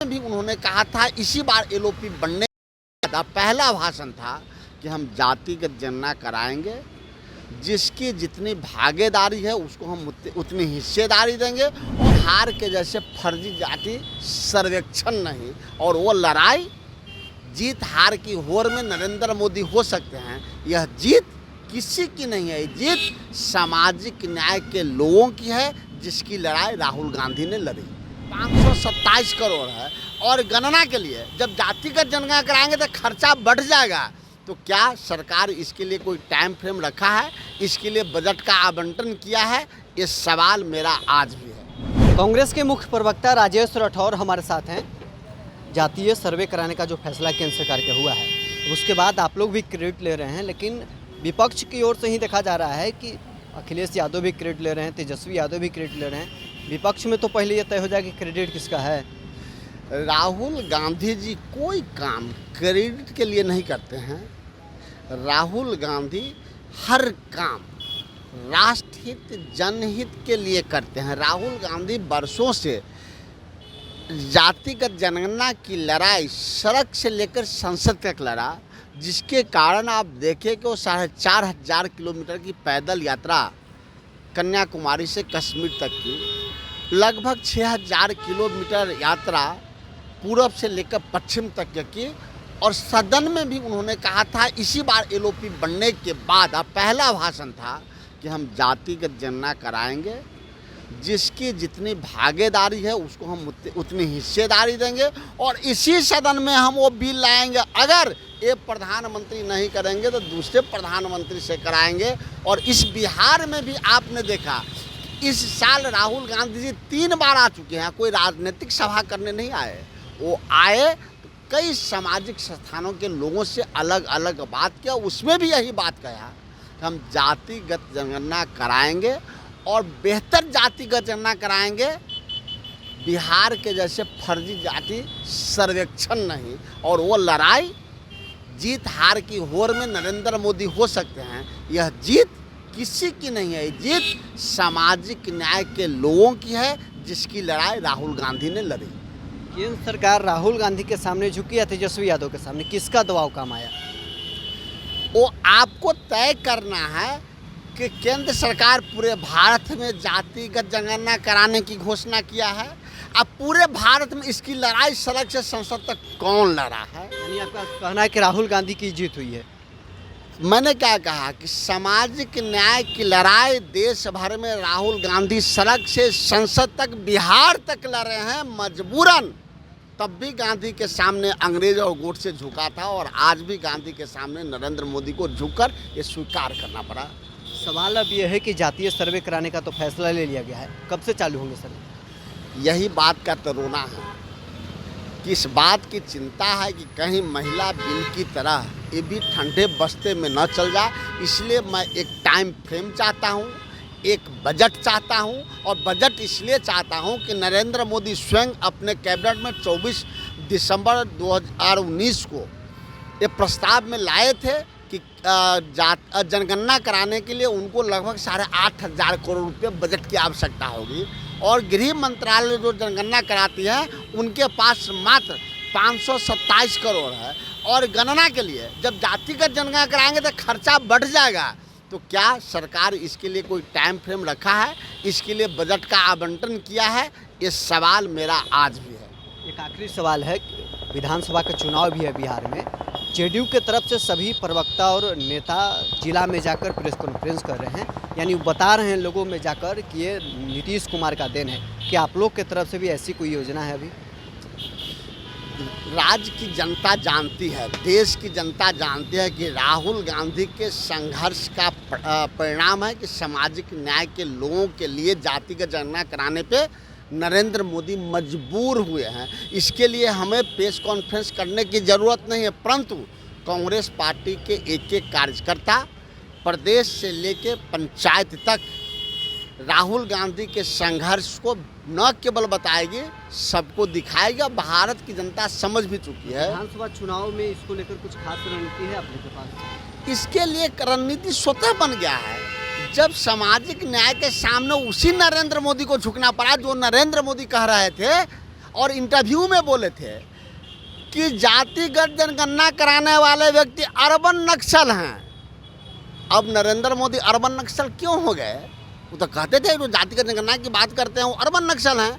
में भी उन्होंने कहा था, इसी बार एलओपी बनने का पहला भाषण था कि हम जातिगत जनगणना कराएंगे, जिसकी जितनी भागीदारी है उसको हम उतनी हिस्सेदारी देंगे, और हार के जैसे फर्जी जाति सर्वेक्षण नहीं। और वो लड़ाई जीत हार की होड़ में नरेंद्र मोदी हो सकते हैं, यह जीत किसी की नहीं है, जीत सामाजिक न्याय के लोगों की है, जिसकी लड़ाई राहुल गांधी ने लड़ी। 527 करोड़ है, और गणना के लिए जब जातिगत जनगणना कराएंगे तो खर्चा बढ़ जाएगा। तो क्या सरकार इसके लिए कोई टाइम फ्रेम रखा है, इसके लिए बजट का आवंटन किया है? ये सवाल मेरा आज भी है। कांग्रेस के मुख्य प्रवक्ता राजेश राठौर हमारे साथ हैं। जातीय सर्वे कराने का जो फैसला केंद्र सरकार का हुआ है, उसके बाद आप लोग भी क्रेडिट ले रहे हैं, लेकिन विपक्ष की ओर से ही देखा जा रहा है कि अखिलेश यादव भी क्रेडिट ले रहे हैं, तेजस्वी यादव भी क्रेडिट ले रहे हैं। विपक्ष में तो पहले ये तय हो जाए कि क्रेडिट किसका है। राहुल गांधी जी कोई काम क्रेडिट के लिए नहीं करते हैं। राहुल गांधी हर काम राष्ट्रहित जनहित के लिए करते हैं। राहुल गांधी वर्षों से जातिगत जनगणना की लड़ाई सड़क से लेकर संसद तक लड़ा, जिसके कारण आप देखें कि वो 4,500 किलोमीटर की पैदल यात्रा कन्याकुमारी से कश्मीर तक की, लगभग 6,000 किलोमीटर यात्रा पूरब से लेकर पश्चिम तक की, और सदन में भी उन्होंने कहा था, इसी बार एलओपी बनने के बाद पहला भाषण था कि हम जातिगत जनगणना कराएंगे, जिसकी जितनी भागीदारी है उसको हम उतनी हिस्सेदारी देंगे, और इसी सदन में हम वो बिल लाएंगे। अगर ये प्रधानमंत्री नहीं करेंगे तो दूसरे प्रधानमंत्री से कराएंगे। और इस बिहार में भी आपने देखा, इस साल राहुल गांधी जी 3 बार आ चुके हैं, कोई राजनीतिक सभा करने नहीं आए। वो आए तो कई सामाजिक संस्थानों के लोगों से अलग अलग बात किया, उसमें भी यही बात कहा कि हम जातिगत जनगणना कराएंगे, और बेहतर जातिगत जनगणना कराएंगे, बिहार के जैसे फर्जी जाति सर्वेक्षण नहीं। और वो लड़ाई जीत हार की होड़ में नरेंद्र मोदी हो सकते हैं, यह जीत किसी की नहीं है, जीत सामाजिक न्याय के लोगों की है, जिसकी लड़ाई राहुल गांधी ने लड़ी। केंद्र सरकार राहुल गांधी के सामने झुकी या तेजस्वी यादव के सामने, किसका दबाव काम आया? वो आपको तय करना है कि केंद्र सरकार पूरे भारत में जातिगत जनगणना कराने की घोषणा किया है। अब पूरे भारत में इसकी लड़ाई सड़क से संसद तक कौन लड़ा है? यानी आपका कहना है कि राहुल गांधी की जीत हुई है। मैंने क्या कहा कि सामाजिक न्याय की लड़ाई देश भर में राहुल गांधी सड़क से संसद तक, बिहार तक लड़ रहे हैं मजबूरन। तब भी गांधी के सामने अंग्रेज और गोडसे झुका था, और आज भी गांधी के सामने नरेंद्र मोदी को झुककर ये स्वीकार करना पड़ा। सवाल अब यह है कि जातीय सर्वे कराने का तो फैसला ले लिया गया है, कब से चालू होंगे सर्वे? यही बात का तो रोना है कि इस बात की चिंता है कि कहीं महिला बिल की तरह ये भी ठंडे बस्ते में न चल जाए। इसलिए मैं एक टाइम फ्रेम चाहता हूँ, एक बजट चाहता हूँ, और बजट इसलिए चाहता हूँ कि नरेंद्र मोदी स्वयं अपने कैबिनेट में 24 दिसंबर 2019 को ये प्रस्ताव में लाए थे कि जनगणना कराने के लिए उनको लगभग 8,500 करोड़ रुपये बजट की आवश्यकता होगी, और गृह मंत्रालय जो जनगणना कराती है उनके पास मात्र 527 करोड़ है। और गणना के लिए जब जातिगत जनगणना कराएंगे तो खर्चा बढ़ जाएगा। तो क्या सरकार इसके लिए कोई टाइम फ्रेम रखा है, इसके लिए बजट का आवंटन किया है? ये सवाल मेरा आज भी है। एक आखिरी सवाल है, विधानसभा का चुनाव भी है बिहार में, जेडीयू के तरफ से सभी प्रवक्ता और नेता जिला में जाकर प्रेस कॉन्फ्रेंस कर रहे हैं, यानी बता रहे हैं लोगों में जाकर कि ये नीतीश कुमार का देन है। क्या आप लोग की तरफ से भी ऐसी कोई योजना है? अभी राज्य की जनता जानती है, देश की जनता जानती है कि राहुल गांधी के संघर्ष का परिणाम है कि सामाजिक न्याय के लोगों के लिए जातिगत जनगणना कराने पे नरेंद्र मोदी मजबूर हुए हैं। इसके लिए हमें प्रेस कॉन्फ्रेंस करने की ज़रूरत नहीं है, परंतु कांग्रेस पार्टी के एक एक कार्यकर्ता प्रदेश से लेकर पंचायत तक राहुल गांधी के संघर्ष को न केवल बताएगी, सबको दिखाएगा। भारत की जनता समझ भी चुकी है। विधानसभा चुनाव में इसको लेकर कुछ खास रणनीति है अपने पास? इसके लिए रणनीति स्वतः बन गया है। जब सामाजिक न्याय के सामने उसी नरेंद्र मोदी को झुकना पड़ा जो नरेंद्र मोदी कह रहे थे, और इंटरव्यू में बोले थे कि जातिगत जनगणना कराने वाले व्यक्ति अर्बन नक्सल हैं। अब नरेंद्र मोदी अर्बन नक्सल क्यों हो गए? वो तो कहते थे जो जातिगत जनगणना की बात करते हैं वो अर्बन नक्सल हैं।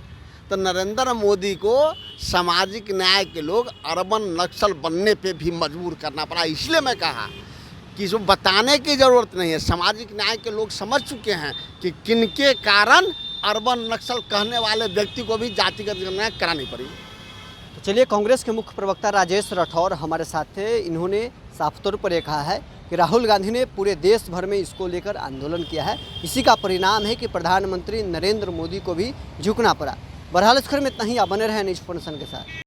तो नरेंद्र मोदी को सामाजिक न्याय के लोग अर्बन नक्सल बनने पे भी मजबूर करना पड़ा। इसलिए मैं कहा कि इसको बताने की ज़रूरत नहीं है, सामाजिक न्याय के लोग समझ चुके हैं कि किनके कारण अर्बन नक्सल कहने वाले व्यक्ति को भी जातिगत जनगणना करानी पड़ी। तो चलिए, कांग्रेस के मुख्य प्रवक्ता राजेश राठौर हमारे साथ थे। इन्होंने साफ तौर पर ये कहा है कि राहुल गांधी ने पूरे देश भर में इसको लेकर आंदोलन किया है। इसी का परिणाम है कि प्रधानमंत्री नरेंद्र मोदी को भी झुकना पड़ा। बहरहाल इस खबर में इतना ही। आप बने रहे न्यूज़ 4 नेशन के साथ।